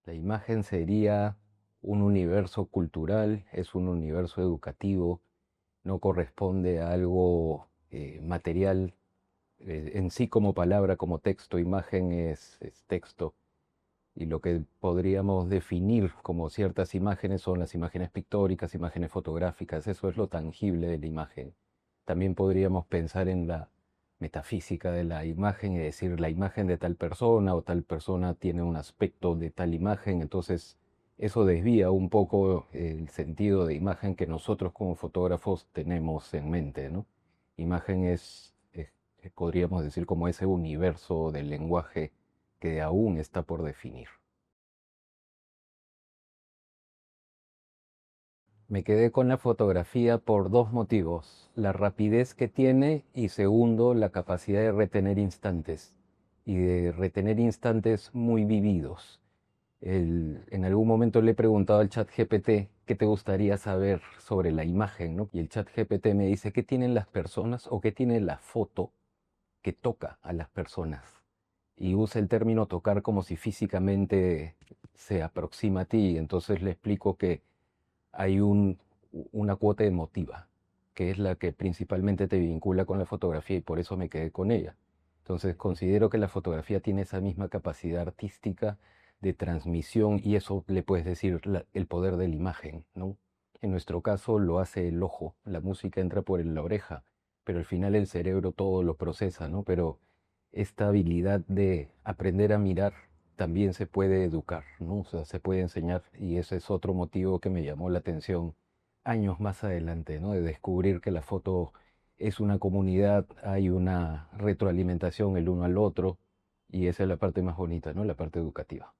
La imagen sería un universo cultural, es un universo educativo, no corresponde a algo material en sí como palabra, como texto. Imagen es texto. Y lo que podríamos definir como ciertas imágenes son las imágenes pictóricas, imágenes fotográficas, eso es lo tangible de la imagen. También podríamos pensar en la metafísica de la imagen y decir la imagen de tal persona o tal persona tiene un aspecto de tal imagen, entonces eso desvía un poco el sentido de imagen que nosotros como fotógrafos tenemos en mente, ¿no? Imagen podríamos decir, como ese universo del lenguaje que aún está por definir. Me quedé con la fotografía por dos motivos: la rapidez que tiene y segundo, la capacidad de retener instantes y de retener instantes muy vividos. En algún momento le he preguntado al chat GPT qué te gustaría saber sobre la imagen, ¿no? Y el chat GPT me dice qué tienen las personas o qué tiene la foto que toca a las personas. Y usa el término tocar como si físicamente se aproxima a ti. Entonces le explico que hay una cuota emotiva, que es la que principalmente te vincula con la fotografía y por eso me quedé con ella. Entonces considero que la fotografía tiene esa misma capacidad artística de transmisión y eso le puedes decir el poder de la imagen, ¿no? En nuestro caso lo hace el ojo, la música entra por la oreja, pero al final el cerebro todo lo procesa, ¿no? Pero esta habilidad de aprender a mirar también se puede educar, ¿no? O sea, se puede enseñar y ese es otro motivo que me llamó la atención años más adelante, ¿no? De descubrir que la foto es una comunidad, hay una retroalimentación el uno al otro y esa es la parte más bonita, ¿no? La parte educativa.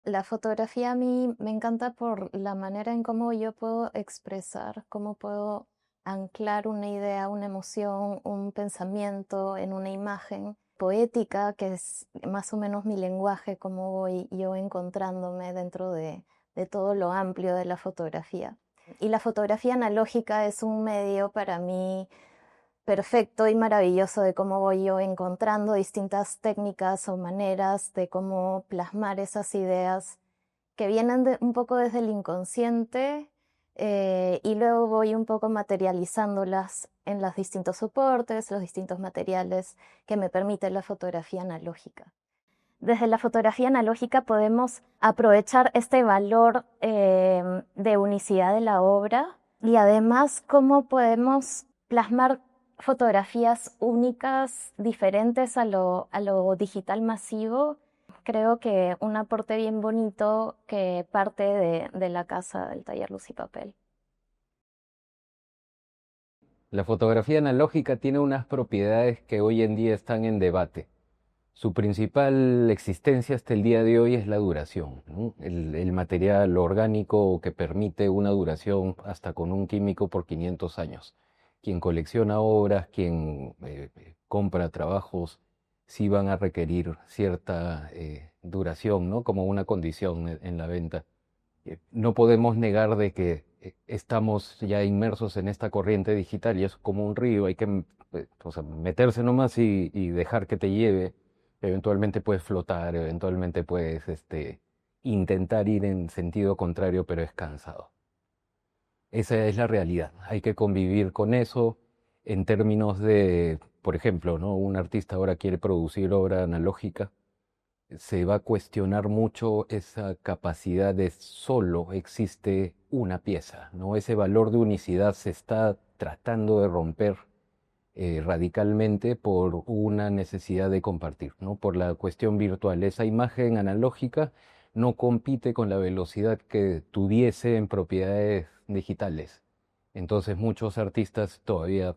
La fotografía a mí me encanta por la manera en cómo yo puedo expresar, cómo puedo anclar una idea, una emoción, un pensamiento en una imagen poética, que es más o menos mi lenguaje, cómo voy yo encontrándome dentro de todo lo amplio de la fotografía. Y la fotografía analógica es un medio para mí perfecto y maravilloso de cómo voy yo encontrando distintas técnicas o maneras de cómo plasmar esas ideas que vienen un poco desde el inconsciente, y luego voy un poco materializándolas en los distintos soportes, los distintos materiales que me permite la fotografía analógica. Desde la fotografía analógica podemos aprovechar este valor de unicidad de la obra y además cómo podemos plasmar fotografías únicas, diferentes a lo digital masivo. Creo que un aporte bien bonito que parte de la casa del taller Luz y Papel. La fotografía analógica tiene unas propiedades que hoy en día están en debate. Su principal existencia hasta el día de hoy es la duración, ¿no? El material orgánico que permite una duración hasta con un químico por 500 años. Quien colecciona obras, quien compra trabajos, sí van a requerir cierta duración, ¿no? Como una condición en la venta. No podemos negar de que estamos ya inmersos en esta corriente digital y es como un río, hay que o sea, meterse nomás y dejar que te lleve. Eventualmente puedes flotar, eventualmente puedes intentar ir en sentido contrario, pero es cansado. Esa es la realidad. Hay que convivir con eso en términos de, por ejemplo, ¿no? Un artista ahora quiere producir obra analógica, se va a cuestionar mucho esa capacidad de solo existe una pieza, ¿no? Ese valor de unicidad se está tratando de romper radicalmente por una necesidad de compartir, ¿no? Por la cuestión virtual. Esa imagen analógica no compite con la velocidad que tuviese en propiedades digitales. Entonces muchos artistas todavía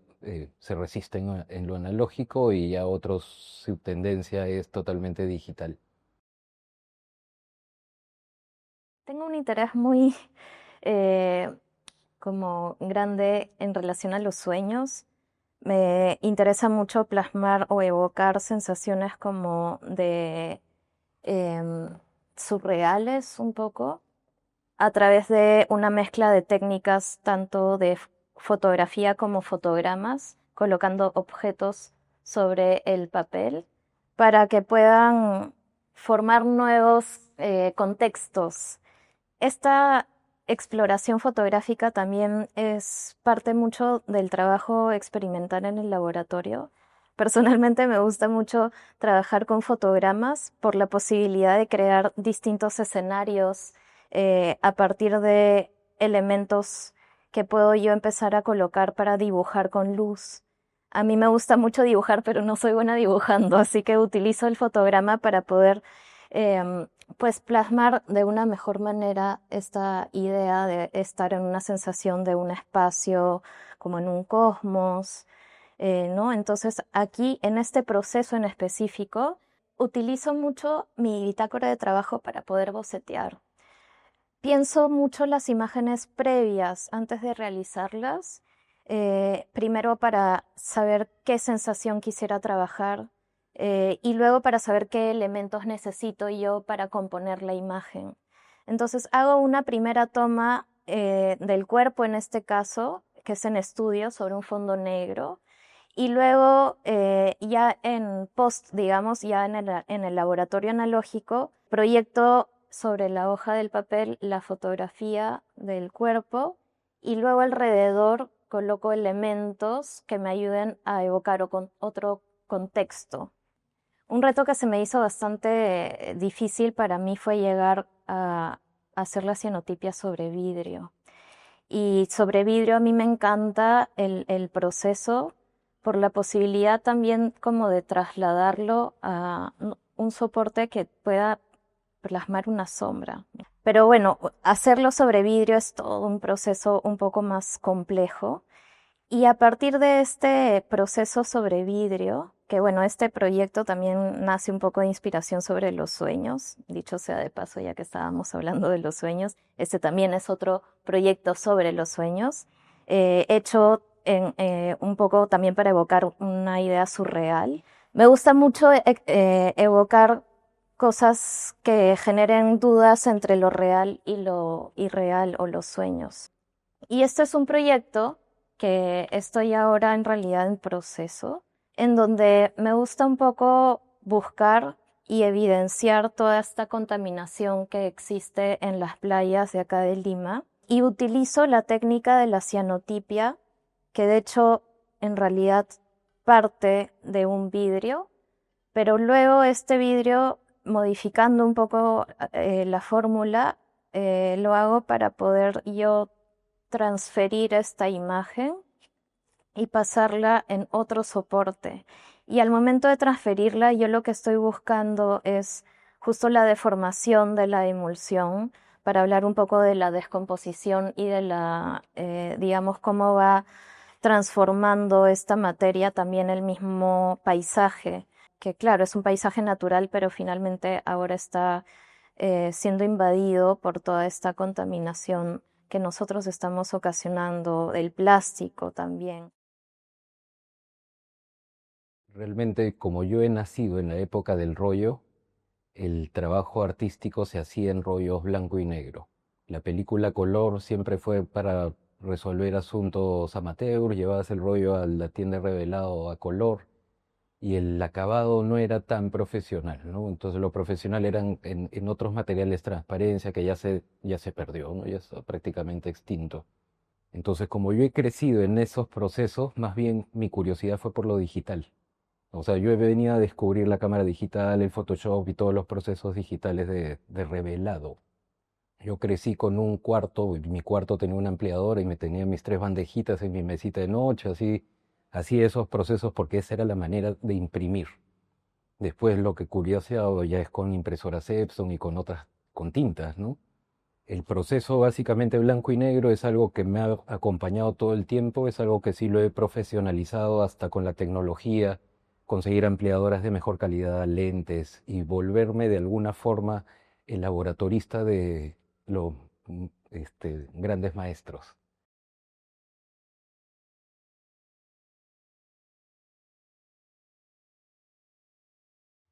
se resisten en lo analógico y ya otros su tendencia es totalmente digital. Tengo un interés muy eh, como grande en relación a los sueños. Me interesa mucho plasmar o evocar sensaciones como de em, surreales un poco a través de una mezcla de técnicas tanto de fotografía como fotogramas, colocando objetos sobre el papel para que puedan formar nuevos contextos. Esta exploración fotográfica también es parte mucho del trabajo experimental en el laboratorio. Personalmente me gusta mucho trabajar con fotogramas por la posibilidad de crear distintos escenarios a partir de elementos que puedo yo empezar a colocar para dibujar con luz. A mí me gusta mucho dibujar, pero no soy buena dibujando, así que utilizo el fotograma para poder pues plasmar de una mejor manera esta idea de estar en una sensación de un espacio como en un cosmos, ¿no? Entonces aquí en este proceso en específico utilizo mucho mi bitácora de trabajo para poder bocetear. Pienso mucho las imágenes previas antes de realizarlas, primero para saber qué sensación quisiera trabajar y luego para saber qué elementos necesito yo para componer la imagen. Entonces hago una primera toma del cuerpo en este caso, que es en estudio sobre un fondo negro. Y luego, ya en post, digamos, ya en el laboratorio analógico, proyecto sobre la hoja del papel la fotografía del cuerpo y luego alrededor coloco elementos que me ayuden a evocar otro contexto. Un reto que se me hizo bastante difícil para mí fue llegar a hacer la cianotipia sobre vidrio. Y sobre vidrio a mí me encanta el proceso por la posibilidad también como de trasladarlo a un soporte que pueda plasmar una sombra. Pero bueno, hacerlo sobre vidrio es todo un proceso un poco más complejo. Y a partir de este proceso sobre vidrio, que bueno, este proyecto también nace un poco de inspiración sobre los sueños, dicho sea de paso, ya que estábamos hablando de los sueños, este también es otro proyecto sobre los sueños, hecho un poco también para evocar una idea surreal. Me gusta mucho evocar cosas que generen dudas entre lo real y lo irreal o los sueños. Y este es un proyecto que estoy ahora en realidad en proceso, en donde me gusta un poco buscar y evidenciar toda esta contaminación que existe en las playas de acá de Lima y utilizo la técnica de la cianotipia, que de hecho en realidad parte de un vidrio, pero luego este vidrio, modificando un poco la fórmula, lo hago para poder yo transferir esta imagen y pasarla en otro soporte. Y al momento de transferirla, yo lo que estoy buscando es justo la deformación de la emulsión para hablar un poco de la descomposición y de la, digamos, cómo va transformando esta materia también el mismo paisaje, que claro, es un paisaje natural, pero finalmente ahora está siendo invadido por toda esta contaminación que nosotros estamos ocasionando, el plástico también. Realmente, como yo he nacido en la época del rollo, el trabajo artístico se hacía en rollos blanco y negro. La película color siempre fue para resolver asuntos amateur, llevabas el rollo a la tienda de revelado a color y el acabado no era tan profesional, ¿no? Entonces lo profesional eran en otros materiales transparencia que ya se perdió, ¿no? Ya está prácticamente extinto. Entonces, como yo he crecido en esos procesos, más bien mi curiosidad fue por lo digital. O sea, yo he venido a descubrir la cámara digital, el Photoshop y todos los procesos digitales de revelado. Yo crecí con un cuarto, y mi cuarto tenía una ampliadora y me tenía mis tres bandejitas en mi mesita de noche, así esos procesos porque esa era la manera de imprimir. Después lo que curioseado ya es con impresoras Epson y con otras, con tintas, ¿no? El proceso básicamente blanco y negro es algo que me ha acompañado todo el tiempo, es algo que sí lo he profesionalizado hasta con la tecnología, conseguir ampliadoras de mejor calidad, lentes y volverme de alguna forma el laboratorista de los grandes maestros.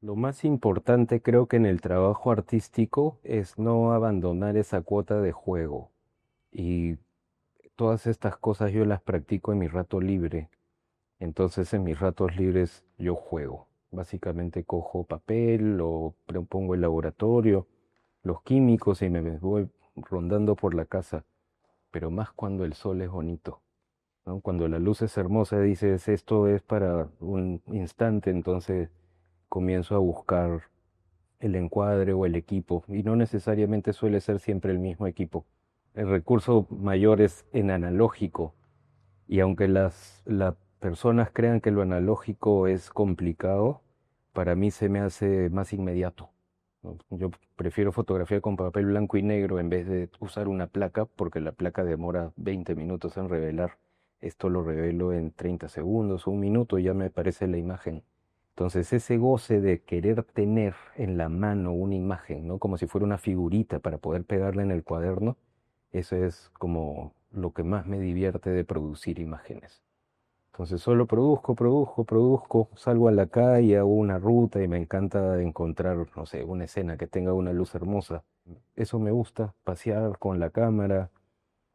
Lo más importante creo que en el trabajo artístico es no abandonar esa cuota de juego y todas estas cosas yo las practico en mi rato libre. Entonces en mis ratos libres yo juego. Básicamente cojo papel o pongo el laboratorio, los químicos y me voy rondando por la casa, pero más cuando el sol es bonito, ¿no? Cuando la luz es hermosa, dices, esto es para un instante, entonces comienzo a buscar el encuadre o el equipo, y no necesariamente suele ser siempre el mismo equipo. El recurso mayor es en analógico, y aunque las personas crean que lo analógico es complicado, para mí se me hace más inmediato, ¿no? Yo prefiero fotografiar con papel blanco y negro en vez de usar una placa, porque la placa demora 20 minutos en revelar. Esto lo revelo en 30 segundos o un minuto y ya me aparece la imagen. Entonces ese goce de querer tener en la mano una imagen, ¿no? Como si fuera una figurita para poder pegarla en el cuaderno, eso es como lo que más me divierte de producir imágenes. Entonces solo produzco, salgo a la calle, hago una ruta y me encanta encontrar, no sé, una escena que tenga una luz hermosa. Eso me gusta, pasear con la cámara,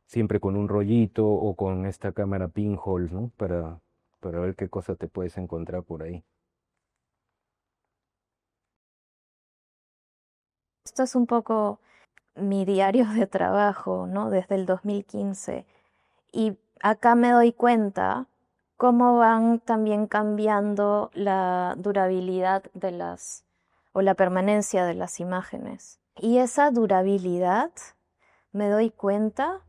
siempre con un rollito o con esta cámara pinhole, ¿no? Para ver qué cosa te puedes encontrar por ahí. Esto es un poco mi diario de trabajo, ¿no? Desde el 2015. Y acá me doy cuenta cómo van también cambiando la durabilidad de o la permanencia de las imágenes. Y esa durabilidad, me doy cuenta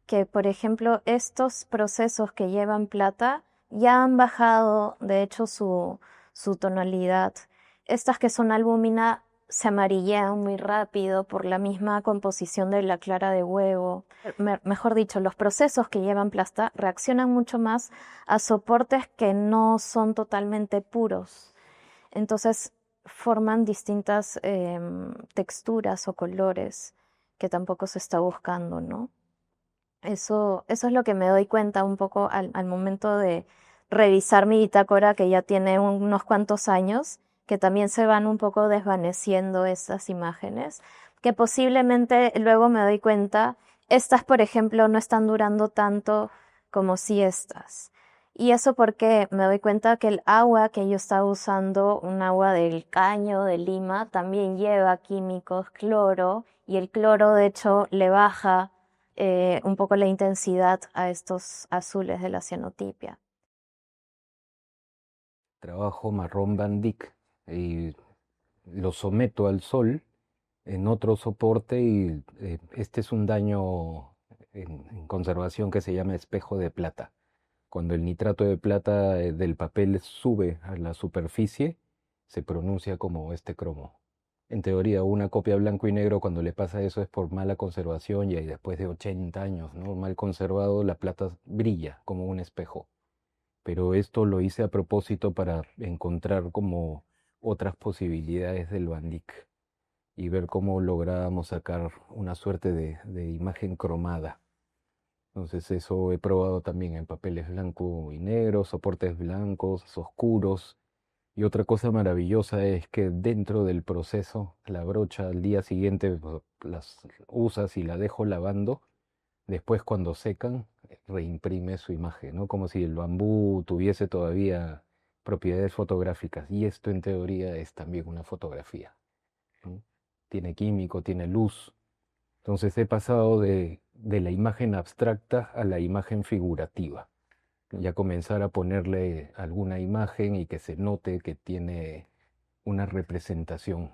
que, por ejemplo, estos procesos que llevan plata ya han bajado, de hecho, su tonalidad. Estas que son albúmina se amarillean muy rápido por la misma composición de la clara de huevo. Mejor dicho, los procesos que llevan plata reaccionan mucho más a soportes que no son totalmente puros. Entonces forman distintas texturas o colores que tampoco se está buscando, ¿no? Eso es lo que me doy cuenta un poco al momento de revisar mi bitácora, que ya tiene unos cuantos años, que también se van un poco desvaneciendo esas imágenes, que posiblemente luego me doy cuenta, estas, por ejemplo, no están durando tanto como si estas. Y eso porque me doy cuenta que el agua que yo estaba usando, un agua del caño de Lima, también lleva químicos, cloro, y el cloro de hecho le baja un poco la intensidad a estos azules de la cianotipia. Trabajo marrón Van Dyck y lo someto al sol en otro soporte y este es un daño en conservación que se llama espejo de plata. Cuando el nitrato de plata del papel sube a la superficie, se pronuncia como este cromo. En teoría, una copia blanco y negro cuando le pasa eso es por mala conservación y ahí después de 80 años, ¿no? Mal conservado, la plata brilla como un espejo. Pero esto lo hice a propósito para encontrar como otras posibilidades del Van Dyck y ver cómo lográbamos sacar una suerte de imagen cromada. Entonces eso he probado también en papeles blanco y negro, soportes blancos, oscuros. Y otra cosa maravillosa es que dentro del proceso, la brocha al día siguiente las usas y la dejo lavando. Después cuando secan, reimprime su imagen, ¿no? Como si el bambú tuviese todavía propiedades fotográficas. Y esto en teoría es también una fotografía, ¿no? Tiene químico, tiene luz. Entonces he pasado de la imagen abstracta a la imagen figurativa. Ya comenzar a ponerle alguna imagen y que se note que tiene una representación.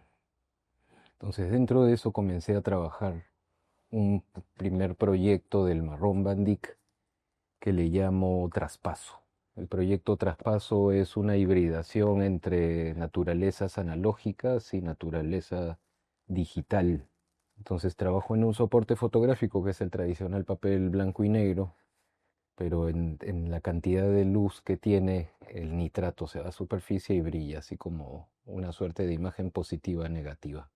Entonces dentro de eso comencé a trabajar un primer proyecto del marrón Van Dyck que le llamo Traspaso. El proyecto Traspaso es una hibridación entre naturalezas analógicas y naturaleza digital. Entonces trabajo en un soporte fotográfico que es el tradicional papel blanco y negro, pero en la cantidad de luz que tiene el nitrato se va a superficie y brilla, así como una suerte de imagen positiva negativa.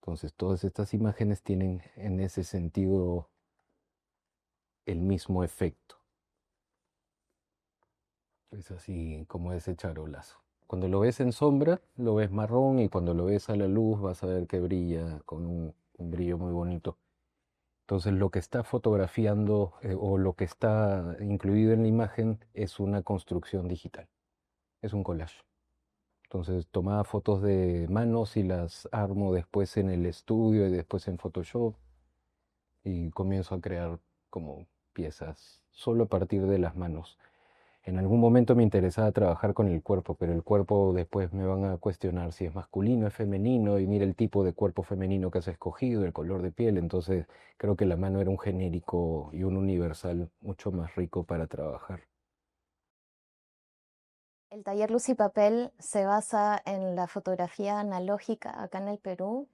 Entonces todas estas imágenes tienen en ese sentido el mismo efecto. Es así como ese charolazo. Cuando lo ves en sombra, lo ves marrón y cuando lo ves a la luz vas a ver que brilla con un brillo muy bonito. Entonces lo que está fotografiando o lo que está incluido en la imagen es una construcción digital, es un collage. Entonces tomaba fotos de manos y las armo después en el estudio y después en Photoshop y comienzo a crear como piezas solo a partir de las manos. En algún momento me interesaba trabajar con el cuerpo, pero el cuerpo después me van a cuestionar si es masculino, es femenino, y mira el tipo de cuerpo femenino que has escogido, el color de piel. Entonces creo que la mano era un genérico y un universal mucho más rico para trabajar. El taller Luz y Papel se basa en la fotografía analógica acá en el Perú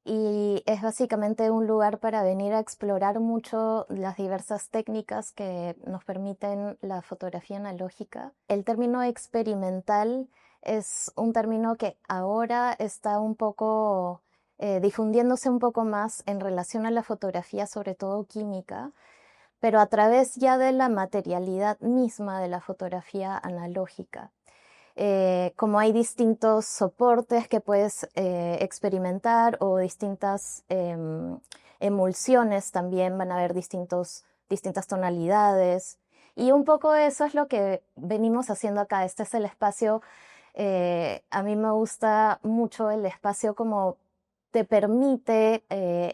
y es básicamente un lugar para venir a explorar mucho las diversas técnicas que nos permiten la fotografía analógica. El término experimental es un término que ahora está un poco difundiéndose un poco más en relación a la fotografía, sobre todo química, pero a través ya de la materialidad misma de la fotografía analógica. Como hay distintos soportes que puedes experimentar o distintas emulsiones, también van a haber distintas tonalidades. Y un poco eso es lo que venimos haciendo acá. Este es el espacio, a mí me gusta mucho el espacio como te permite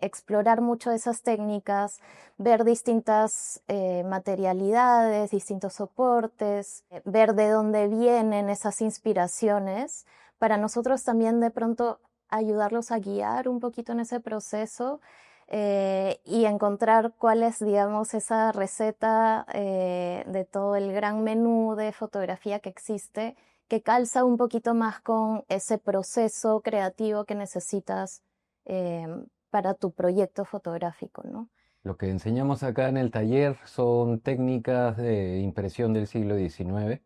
explorar mucho esas técnicas, ver distintas materialidades, distintos soportes, ver de dónde vienen esas inspiraciones, para nosotros también de pronto ayudarlos a guiar un poquito en ese proceso y encontrar cuál es, digamos, esa receta de todo el gran menú de fotografía que existe, que calza un poquito más con ese proceso creativo que necesitas eh, para tu proyecto fotográfico, ¿no? Lo que enseñamos acá en el taller son técnicas de impresión del siglo XIX.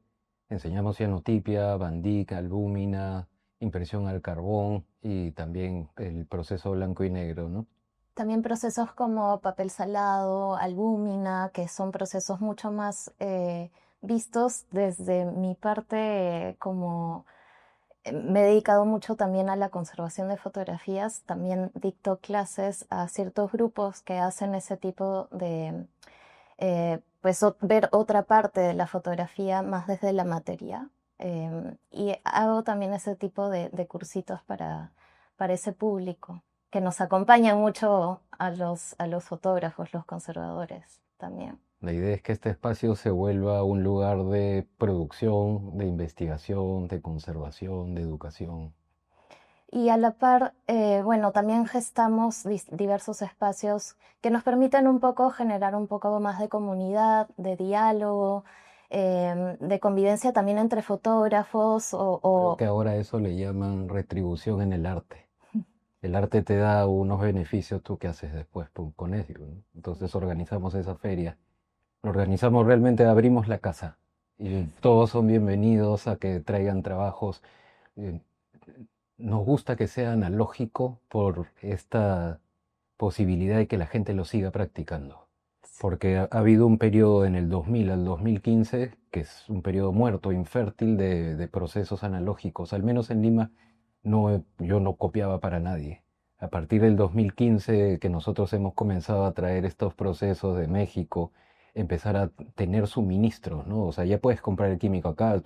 Enseñamos cianotipia, Bandic, albúmina, impresión al carbón y también el proceso blanco y negro, ¿no? También procesos como papel salado, albúmina, que son procesos mucho más vistos desde mi parte como me he dedicado mucho también a la conservación de fotografías, también dicto clases a ciertos grupos que hacen ese tipo de, pues ver otra parte de la fotografía más desde la materia. Y hago también ese tipo de cursitos para ese público, que nos acompañan mucho a los fotógrafos, los conservadores también. La idea es que este espacio se vuelva un lugar de producción, de investigación, de conservación, de educación. Y a la par, bueno, también gestamos diversos espacios que nos permiten un poco generar un poco más de comunidad, de diálogo, de convivencia también entre fotógrafos Creo o que ahora eso le llaman retribución en el arte. El arte te da unos beneficios, tú qué haces después con ello, ¿no? Entonces organizamos esa feria. Organizamos realmente, abrimos la casa y todos son bienvenidos a que traigan trabajos. Eh, Nos gusta que sea analógico por esta posibilidad de que la gente lo siga practicando. Porque ha habido un periodo en el 2000 al 2015, que es un periodo muerto, infértil de procesos analógicos. Al menos en Lima yo no copiaba para nadie. A partir del 2015 que nosotros hemos comenzado a traer estos procesos de México, empezar a tener suministros, ¿no? O sea, ya puedes comprar el químico acá,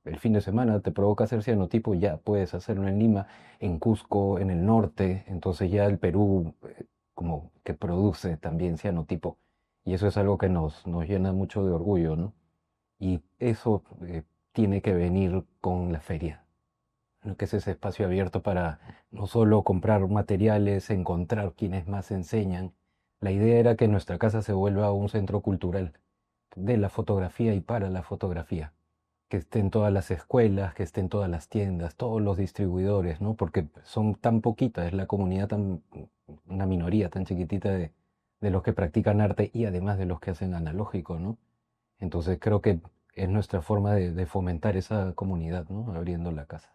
el fin de semana te provoca hacer cianotipo, ya puedes hacerlo en Lima, en Cusco, en el norte, entonces ya el Perú como que produce también cianotipo. Y eso es algo que nos llena mucho de orgullo, ¿no? Y eso tiene que venir con la feria, ¿no? Que es ese espacio abierto para no solo comprar materiales, encontrar quienes más enseñan. La idea era que nuestra casa se vuelva un centro cultural de la fotografía y para la fotografía. Que estén todas las escuelas, que estén todas las tiendas, todos los distribuidores, ¿no? Porque son tan poquitas, es la comunidad tan, una minoría tan chiquitita de los que practican arte y además de los que hacen analógico, ¿no? Entonces creo que es nuestra forma de fomentar esa comunidad, ¿no? Abriendo la casa.